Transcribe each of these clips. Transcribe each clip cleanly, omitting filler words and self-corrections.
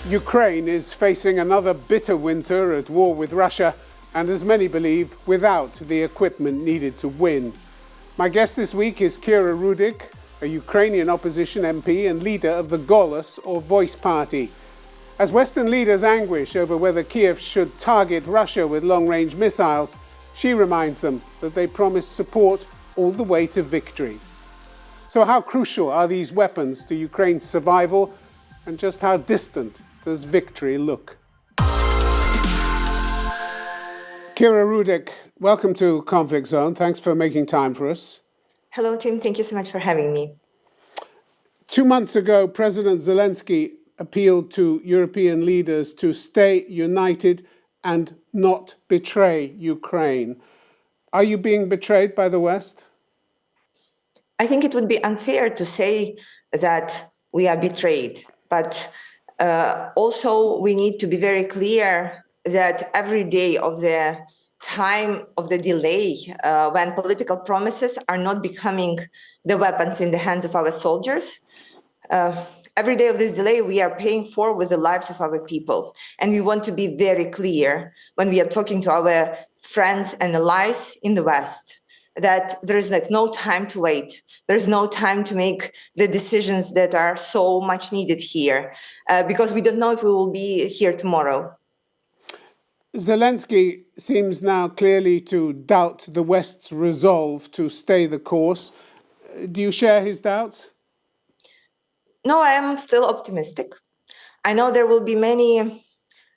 Ukraine is facing another bitter winter at war with Russia, and as many believe, without the equipment needed to win. My guest this week is Kira Rudik, a Ukrainian opposition MP and leader of the Golos, or Voice Party. As Western leaders anguish over whether Kiev should target Russia with long-range missiles, she reminds them that they promise support all the way to victory. So how crucial are these weapons to Ukraine's survival, and just how distant does victory look? Kira Rudik, welcome to Conflict Zone. Thanks for making time for us. Hello, Tim. Thank you so much for having me. 2 months ago, President Zelensky appealed to European leaders to stay united and not betray Ukraine. Are you being betrayed by the West? I think it would be unfair to say that we are betrayed, but also we need to be very clear that every day of the time of the delay, when political promises are not becoming the weapons in the hands of our soldiers, every day of this delay we are paying for with the lives of our people. And we want to be very clear when we are talking to our friends and allies in the West that there is no time to wait. There's no time to make the decisions that are so much needed here, because we don't know if we will be here tomorrow. Zelensky seems now clearly to doubt the West's resolve to stay the course. Do you share his doubts? No, I am still optimistic. I know there will be many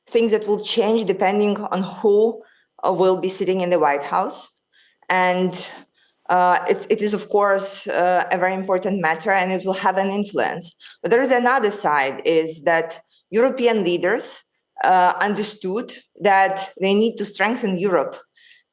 things that will change depending on who will be sitting in the White House. And it is, of course, a very important matter, and it will have an influence. But there is another side, is that European leaders understood that they need to strengthen Europe.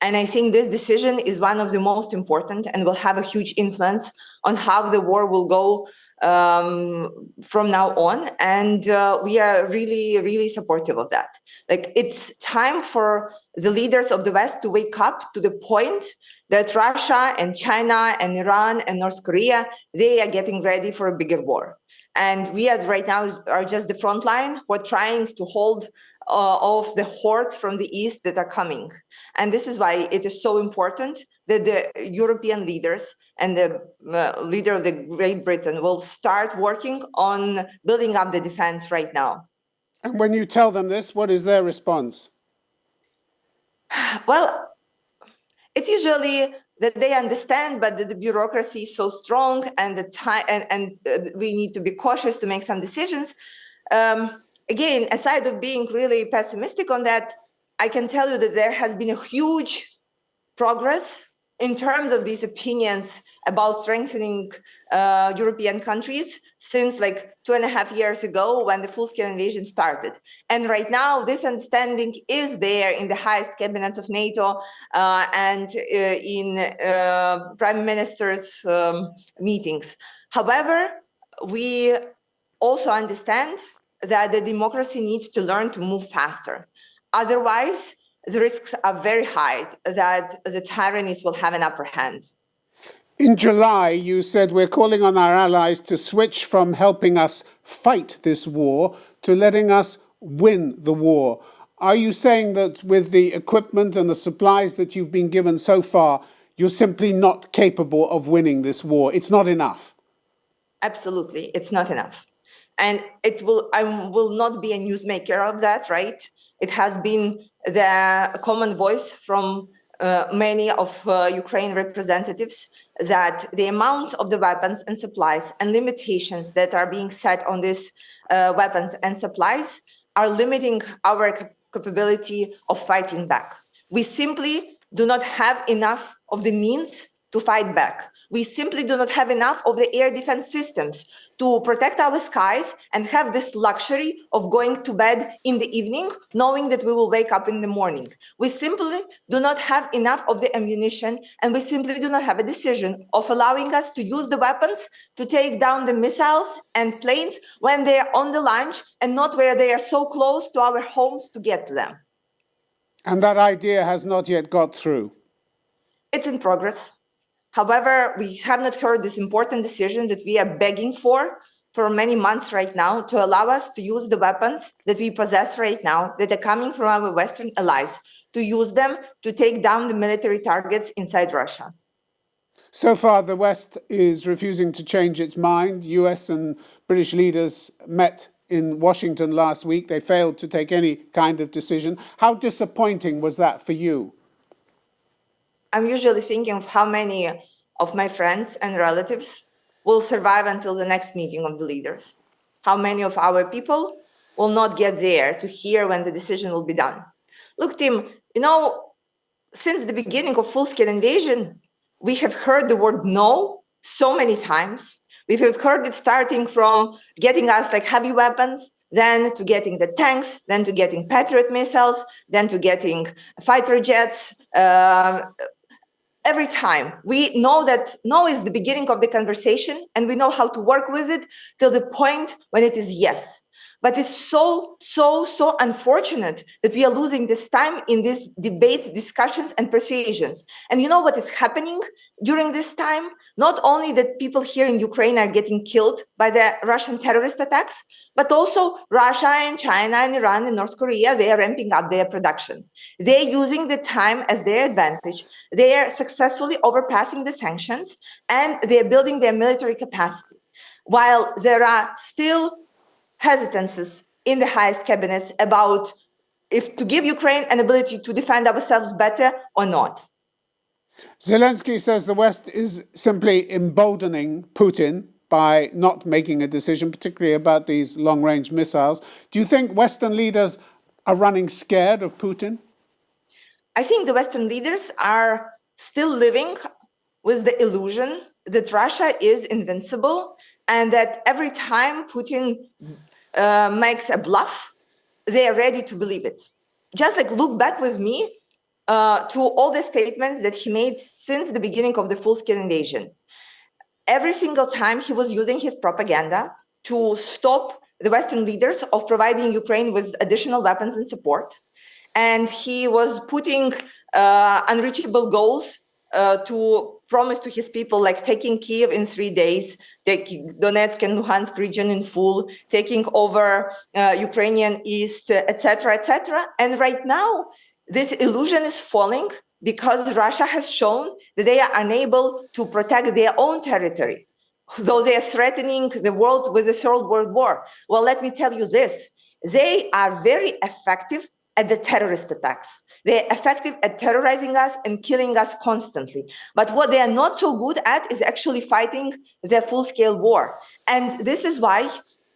And I think this decision is one of the most important and will have a huge influence on how the war will go from now on. And we are really, really supportive of that. It's time for the leaders of the West to wake up to the point that Russia and China and Iran and North Korea, they are getting ready for a bigger war. And we right now are just the front line. We're trying to hold off the hordes from the east that are coming. And this is why it is so important that the European leaders and the leader of the Great Britain will start working on building up the defense right now. And when you tell them this, what is their response? Well, it's usually that they understand, but the bureaucracy is so strong, and the time, and we need to be cautious to make some decisions. Again, aside of being really pessimistic on that, I can tell you that there has been a huge progress in terms of these opinions about strengthening European countries since 2.5 years ago when the full-scale invasion started. And right now, this understanding is there in the highest cabinets of NATO and in prime ministers' meetings. However, we also understand that the democracy needs to learn to move faster. Otherwise, the risks are very high that the tyrannies will have an upper hand. In July, you said we're calling on our allies to switch from helping us fight this war to letting us win the war. Are you saying that with the equipment and the supplies that you've been given so far, you're simply not capable of winning this war? It's not enough? Absolutely, it's not enough. And I will not be a newsmaker of that, right? It has been the common voice from many of Ukraine representatives that the amounts of the weapons and supplies and limitations that are being set on these weapons and supplies are limiting our capability of fighting back. We simply do not have enough of the means to fight back. We simply do not have enough of the air defense systems to protect our skies and have this luxury of going to bed in the evening, knowing that we will wake up in the morning. We simply do not have enough of the ammunition, and we simply do not have a decision of allowing us to use the weapons to take down the missiles and planes when they are on the launch and not where they are so close to our homes to get to them. And that idea has not yet got through? It's in progress. However, we have not heard this important decision that we are begging for for many months right now to allow us to use the weapons that we possess right now that are coming from our Western allies, to use them to take down the military targets inside Russia. So far, the West is refusing to change its mind. US and British leaders met in Washington last week. They failed to take any kind of decision. How disappointing was that for you? I'm usually thinking of how many of my friends and relatives will survive until the next meeting of the leaders. How many of our people will not get there to hear when the decision will be done. Look, Tim, since the beginning of full-scale invasion, we have heard the word no so many times. We have heard it starting from getting us like heavy weapons, then to getting the tanks, then to getting Patriot missiles, then to getting fighter jets. Every time we know that no is the beginning of the conversation, and we know how to work with it till the point when it is yes. But it's so unfortunate that we are losing this time in these debates, discussions, and persuasions. And you know what is happening during this time? Not only that people here in Ukraine are getting killed by the Russian terrorist attacks, but also Russia and China and Iran and North Korea, they are ramping up their production. They're using the time as their advantage. They are successfully overpassing the sanctions, and they're building their military capacity. While there are still hesitances in the highest cabinets about if to give Ukraine an ability to defend ourselves better or not. Zelensky says the West is simply emboldening Putin by not making a decision, particularly about these long-range missiles. Do you think Western leaders are running scared of Putin? I think the Western leaders are still living with the illusion that Russia is invincible and that every time Putin makes a bluff, they are ready to believe it. Just like look back with me to all the statements that he made since the beginning of the full-scale invasion. Every single time he was using his propaganda to stop the Western leaders of providing Ukraine with additional weapons and support. And he was putting unreachable goals to promise to his people, like taking Kyiv in 3 days, taking Donetsk and Luhansk region in full, taking over Ukrainian East, etc., etc. And right now, this illusion is falling because Russia has shown that they are unable to protect their own territory, though they are threatening the world with the Third World War. Well, let me tell you this. They are very effective at the terrorist attacks. They're effective at terrorizing us and killing us constantly. But what they are not so good at is actually fighting their full-scale war. And this is why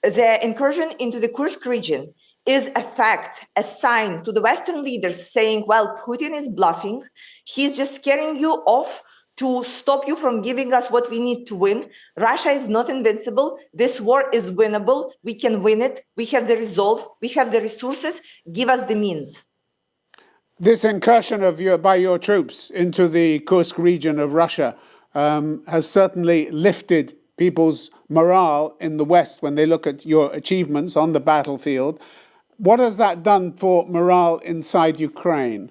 their incursion into the Kursk region is a fact, a sign to the Western leaders saying, well, Putin is bluffing. He's just scaring you off to stop you from giving us what we need to win. Russia is not invincible. This war is winnable. We can win it. We have the resolve. We have the resources. Give us the means. This incursion by your troops into the Kursk region of Russia has certainly lifted people's morale in the West when they look at your achievements on the battlefield. What has that done for morale inside Ukraine?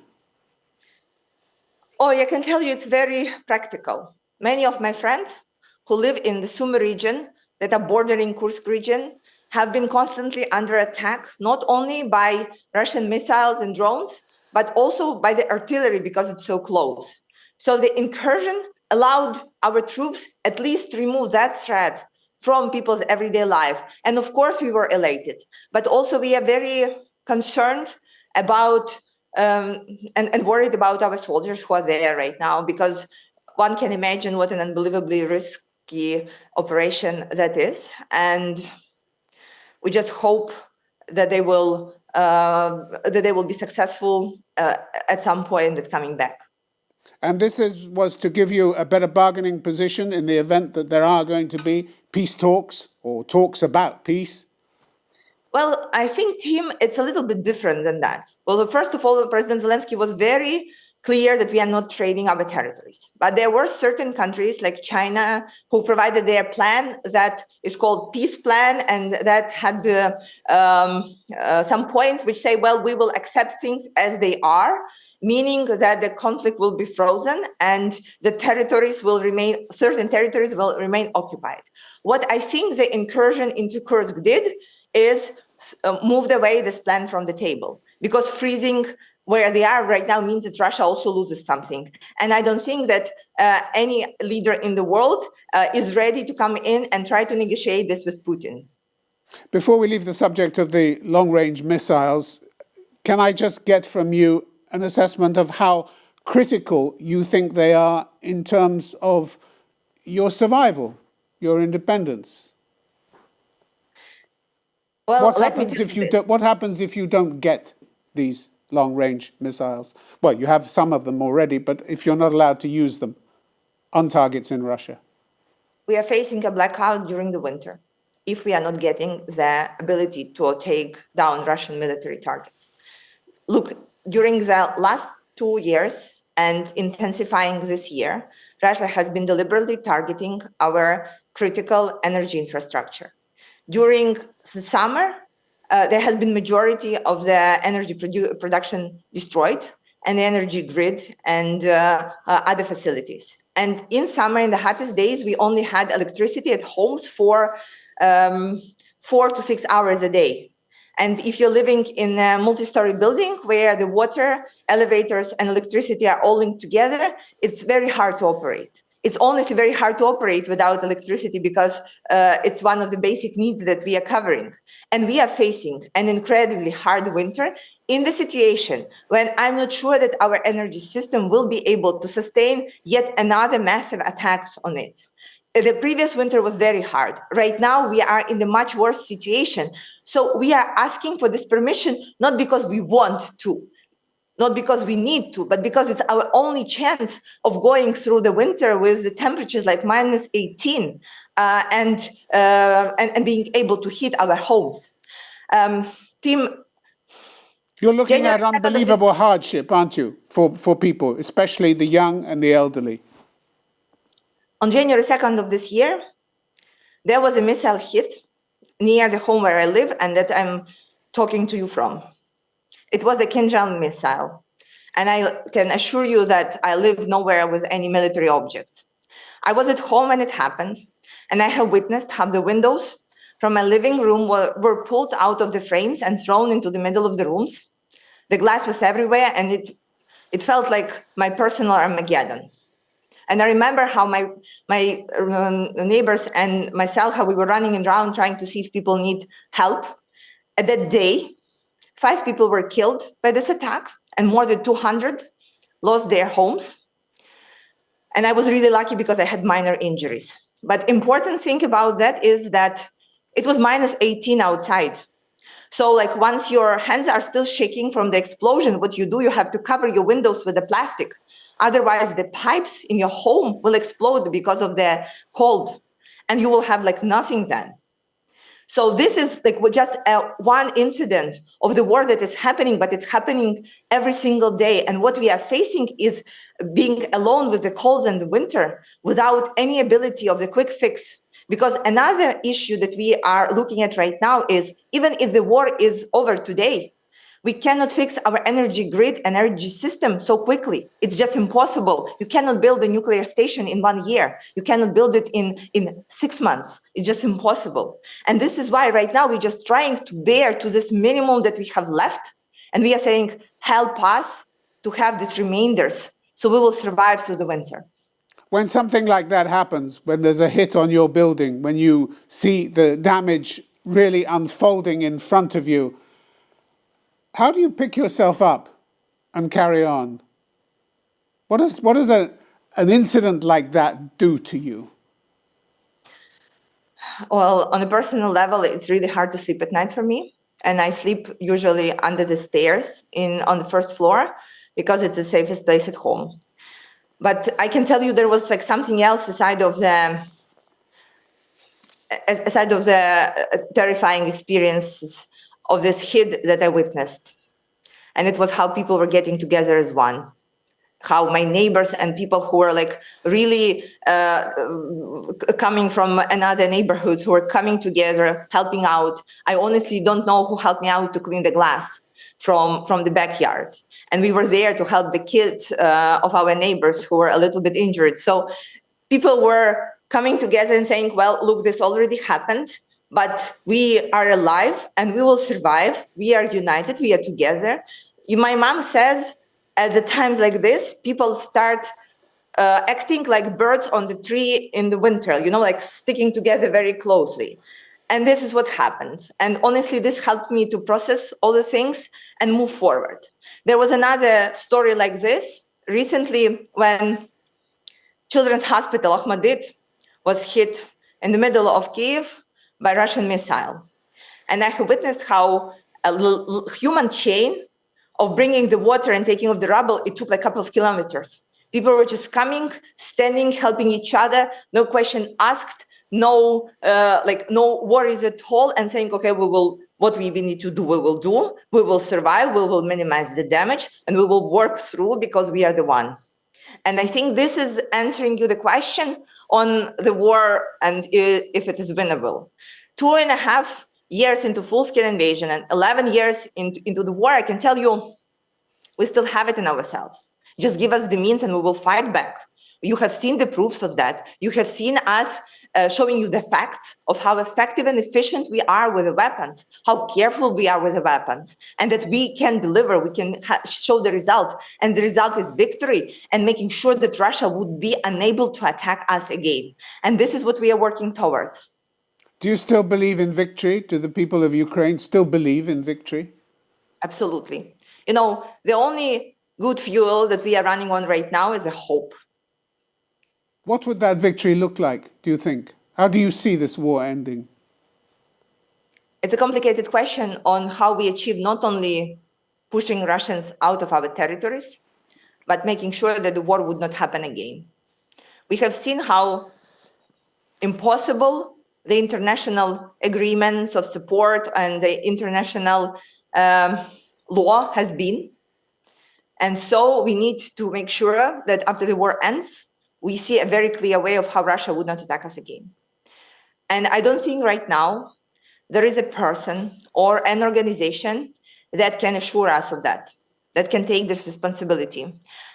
Oh, I can tell you it's very practical. Many of my friends who live in the Sumy region that are bordering Kursk region have been constantly under attack, not only by Russian missiles and drones, but also by the artillery because it's so close. So the incursion allowed our troops at least to remove that threat from people's everyday life. And of course, we were elated, but also we are very concerned about and worried about our soldiers who are there right now, because one can imagine what an unbelievably risky operation that is. And we just hope that they will be successful at some point at coming back. And this was to give you a better bargaining position in the event that there are going to be peace talks or talks about peace? Well, I think, Tim, it's a little bit different than that. Well, first of all, President Zelensky was very clear that we are not trading our territories. But there were certain countries like China who provided their plan that is called peace plan, and that had some points which say, well, we will accept things as they are, meaning that the conflict will be frozen and the territories will remain, certain territories will remain occupied. What I think the incursion into Kursk did is moved away this plan from the table, because freezing where they are right now means that Russia also loses something. And I don't think that any leader in the world is ready to come in and try to negotiate this with Putin. Before we leave the subject of the long-range missiles, can I just get from you an assessment of how critical you think they are in terms of your survival, your independence? Well, what happens if you don't get these long-range missiles? Well, you have some of them already, but if you're not allowed to use them on targets in Russia? We are facing a blackout during the winter if we are not getting the ability to take down Russian military targets. Look, during the last 2 years and intensifying this year, Russia has been deliberately targeting our critical energy infrastructure. During the summer, there has been majority of the energy production destroyed, and the energy grid and other facilities. And in summer, in the hottest days, we only had electricity at homes for 4 to 6 hours a day. And if you're living in a multi-story building where the water, elevators, and electricity are all linked together, it's very hard to operate. It's honestly very hard to operate without electricity because it's one of the basic needs that we are covering. And we are facing an incredibly hard winter in the situation when I'm not sure that our energy system will be able to sustain yet another massive attacks on it. The previous winter was very hard. Right now, we are in a much worse situation. So we are asking for this permission, not because we want to, not because we need to, but because it's our only chance of going through the winter with the temperatures like minus 18 and being able to heat our homes. Tim, you're looking at unbelievable hardship, aren't you, for people, especially the young and the elderly? On January 2nd of this year, there was a missile hit near the home where I live and that I'm talking to you from. It was a Kinzhal missile. And I can assure you that I live nowhere with any military objects. I was at home when it happened, and I have witnessed how the windows from my living room were pulled out of the frames and thrown into the middle of the rooms. The glass was everywhere, and it felt like my personal Armageddon. And I remember how my neighbors and myself, how we were running around trying to see if people need help. At that day, 5 people were killed by this attack, and more than 200 lost their homes. And I was really lucky because I had minor injuries. But important thing about that is that it was minus 18 outside. So like once your hands are still shaking from the explosion, what you do, you have to cover your windows with the plastic. Otherwise, the pipes in your home will explode because of the cold, and you will have like nothing then. So this is like just one incident of the war that is happening, but it's happening every single day. And what we are facing is being alone with the colds and the winter without any ability of the quick fix. Because another issue that we are looking at right now is even if the war is over today, we cannot fix our energy grid, energy system so quickly. It's just impossible. You cannot build a nuclear station in 1 year. You cannot build it in 6 months. It's just impossible. And this is why right now we're just trying to bear to this minimum that we have left. And we are saying, help us to have these remainders so we will survive through the winter. When something like that happens, when there's a hit on your building, when you see the damage really unfolding in front of you, how do you pick yourself up and carry on? What does an incident like that do to you? Well, on a personal level, it's really hard to sleep at night for me. And I sleep usually under the stairs on the first floor because it's the safest place at home. But I can tell you there was like something else aside of the terrifying experiences of this hit that I witnessed. And it was how people were getting together as one. how my neighbors and people who are like really coming from another neighborhoods who are coming together, helping out. I honestly don't know who helped me out to clean the glass from the backyard. And we were there to help the kids of our neighbors who were a little bit injured. So people were coming together and saying, well, look, this already happened, but we are alive and we will survive. We are united, we are together. My mom says at the times like this, people start acting like birds on the tree in the winter, like sticking together very closely. And this is what happened. And honestly, this helped me to process all the things and move forward. There was another story like this recently when Children's Hospital Ahmedit was hit in the middle of Kiev by Russian missile. And I have witnessed how a human chain of bringing the water and taking off the rubble, it took like a couple of kilometers. People were just coming, standing, helping each other, no question asked, no worries at all, and saying, okay, what we need to do, we will do, we will survive, we will minimize the damage, and we will work through because we are the one. And I think this is answering you the question on the war and if it is winnable. 2.5 years into full-scale invasion and 11 years into the war, I can tell you, we still have it in ourselves. Just give us the means and we will fight back. You have seen the proofs of that. You have seen us showing you the facts of how effective and efficient we are with the weapons, how careful we are with the weapons, and that we can deliver, we can show the result. And the result is victory and making sure that Russia would be unable to attack us again. And this is what we are working towards. Do you still believe in victory? Do the people of Ukraine still believe in victory? Absolutely. The only good fuel that we are running on right now is a hope. What would that victory look like, do you think? How do you see this war ending? It's a complicated question on how we achieve not only pushing Russians out of our territories, but making sure that the war would not happen again. We have seen how impossible the international agreements of support and the international law has been. And so we need to make sure that after the war ends, we see a very clear way of how Russia would not attack us again. And I don't think right now there is a person or an organization that can assure us of that can take this responsibility.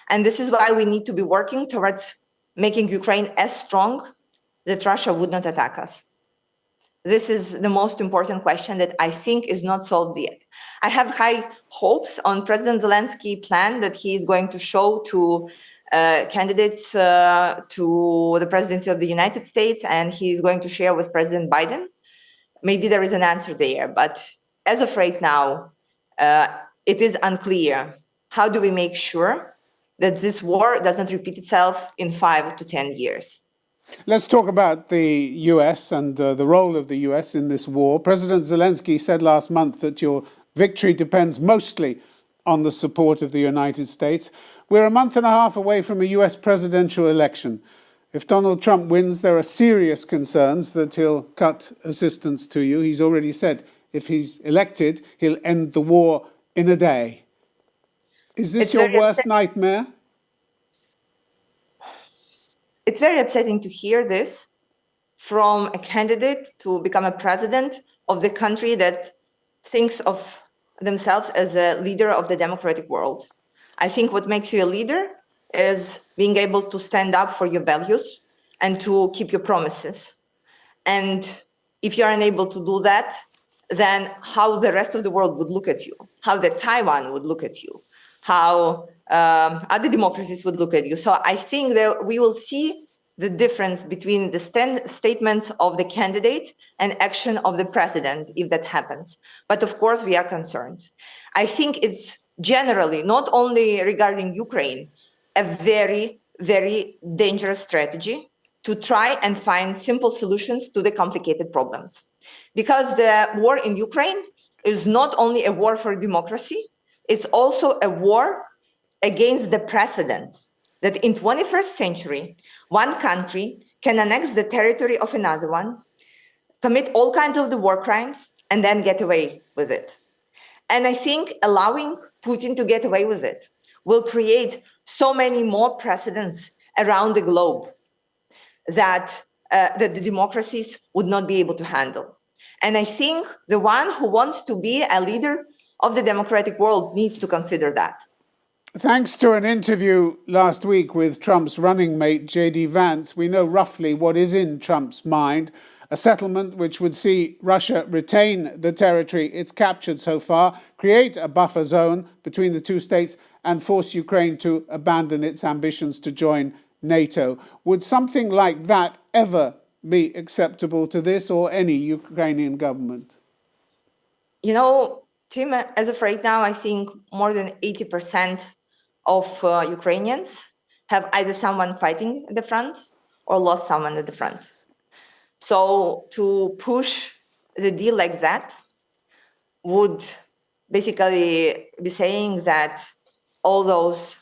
And this is why we need to be working towards making Ukraine as strong that Russia would not attack us. This is the most important question that I think is not solved yet. I have high hopes on President Zelensky's plan that he is going to show to candidates to the presidency of the United States, and he is going to share with President Biden. Maybe there is an answer there, but as of right now, it is unclear. How do we make sure that this war doesn't repeat itself in 5 to 10 years? Let's talk about the US and the role of the US in this war. President Zelensky said last month that your victory depends mostly on the support of the United States. We're a month and a half away from a US presidential election. If Donald Trump wins, there are serious concerns that he'll cut assistance to you. He's already said if he's elected, he'll end the war in a day. Is this your worst nightmare? It's very upsetting to hear this from a candidate to become a president of the country that thinks of themselves as a leader of the democratic world. I think what makes you a leader is being able to stand up for your values and to keep your promises. And if you're unable to do that, then how the rest of the world would look at you, how the Taiwan would look at you, how other democracies would look at you. So I think that we will see the difference between the statements of the candidate and action of the president if that happens. But of course, we are concerned. I think it's generally, not only regarding Ukraine, a very, very dangerous strategy to try and find simple solutions to the complicated problems. Because the war in Ukraine is not only a war for democracy, it's also a war against the precedent that in 21st century, one country can annex the territory of another one, commit all kinds of the war crimes, and then get away with it. And I think allowing Putin to get away with it will create so many more precedents around the globe that the democracies would not be able to handle. And I think the one who wants to be a leader of the democratic world needs to consider that. Thanks to an interview last week with Trump's running mate, J.D. Vance, we know roughly what is in Trump's mind. A settlement which would see Russia retain the territory it's captured so far, create a buffer zone between the two states, and force Ukraine to abandon its ambitions to join NATO. Would something like that ever be acceptable to this or any Ukrainian government? You know, Tim, as of right now, I think more than 80% of Ukrainians have either someone fighting at the front or lost someone at the front. So to push the deal like that would basically be saying that all those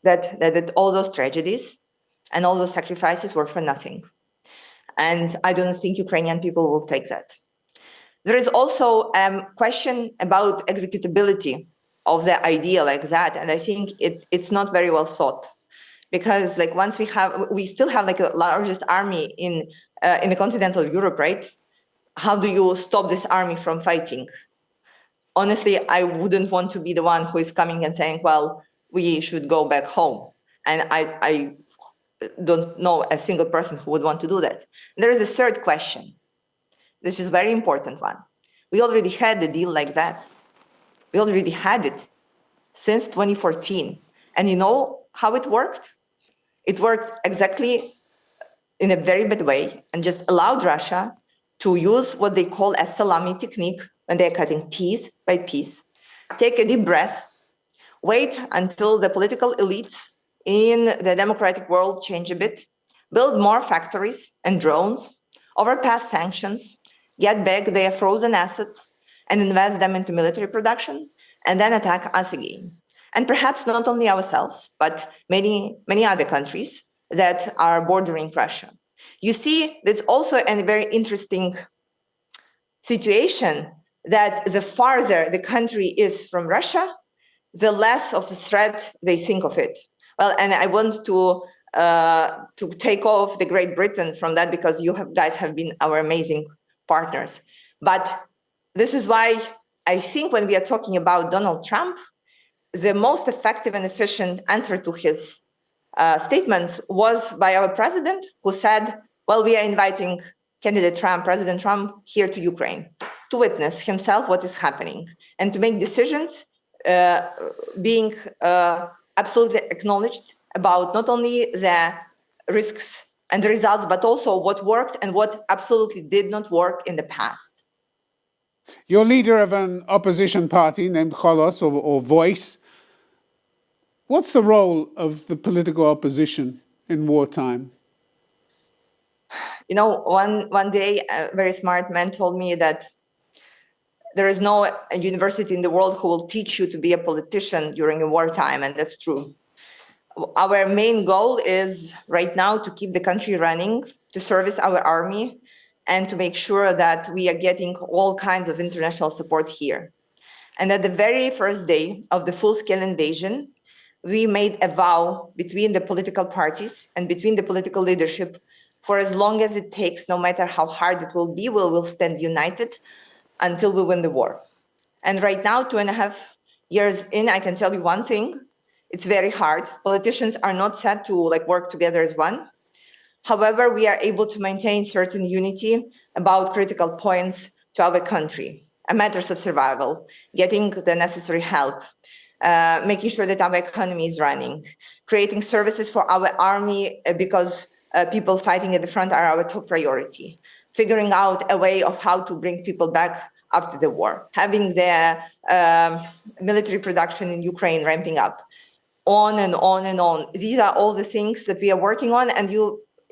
that all those tragedies and all those sacrifices were for nothing. And I don't think Ukrainian people will take that. There is also a question about executability of the idea like that. And I think it's not very well thought. Because like once we still have like the largest army in the continental Europe, right? How do you stop this army from fighting? Honestly, I wouldn't want to be the one who is coming and saying, well, we should go back home. And I don't know a single person who would want to do that. There is a third question. This is a very important one. We already had a deal like that. We already had it since 2014. And you know how it worked? It worked exactly in a very bad way and just allowed Russia to use what they call a salami technique when they're cutting piece by piece. Take a deep breath, wait until the political elites in the democratic world change a bit, build more factories and drones, overpass sanctions, get back their frozen assets and invest them into military production, and then attack us again. And perhaps not only ourselves, but many other countries that are bordering Russia. You see, there's also a very interesting situation that the farther the country is from Russia, the less of a threat they think of it. Well, and I want to take off the Great Britain from that because guys have been our amazing partners. But this is why I think when we are talking about Donald Trump, the most effective and efficient answer to his statements was by our president, who said, well, we are inviting President Trump here to Ukraine to witness himself what is happening and to make decisions being absolutely acknowledged about not only the risks and the results, but also what worked and what absolutely did not work in the past. You're leader of an opposition party named Holos or Voice. What's the role of the political opposition in wartime? You know, one day, a very smart man told me that there is no university in the world who will teach you to be a politician during a wartime, and that's true. Our main goal is right now to keep the country running, to service our army, and to make sure that we are getting all kinds of international support here. And at the very first day of the full-scale invasion, we made a vow between the political parties and between the political leadership for as long as it takes, no matter how hard it will be, we will stand united until we win the war. And right now, 2.5 years in, I can tell you one thing, it's very hard. Politicians are not set to work together as one. However, we are able to maintain certain unity about critical points to our country, matters of survival, getting the necessary help, making sure that our economy is running, creating services for our army because people fighting at the front are our top priority, figuring out a way of how to bring people back after the war, having the military production in Ukraine ramping up, on and on and on. These are all the things that we are working on. And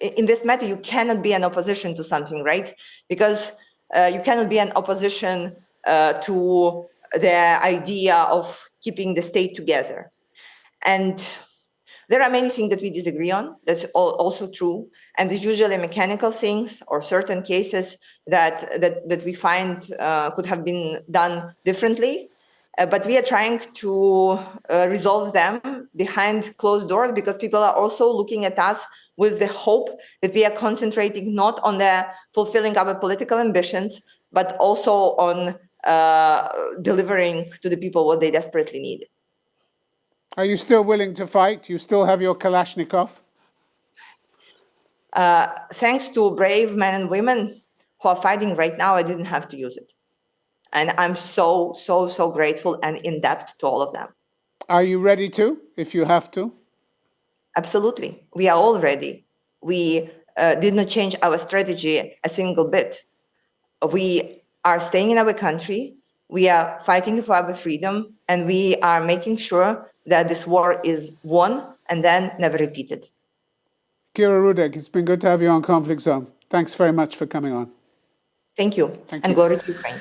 in this matter, you cannot be an opposition to something, right? Because you cannot be an opposition to the idea of keeping the state together. And there are many things that we disagree on. That's also true. And it's usually mechanical things or certain cases that we find could have been done differently. But we are trying to resolve them behind closed doors, because people are also looking at us with the hope that we are concentrating not on the fulfilling our political ambitions, but also on delivering to the people what they desperately need. Are you still willing to fight? You still have your Kalashnikov? Thanks to brave men and women who are fighting right now, I didn't have to use it. And I'm so grateful and in debt to all of them. Are you ready to, if you have to? Absolutely. We are all ready. We did not change our strategy a single bit. We are staying in our country. We are fighting for our freedom, and we are making sure that this war is won and then never repeated. Kira Rudik, it's been good to have you on Conflict Zone. Thanks very much for coming on. Thank you. Thank and you. glory to Ukraine.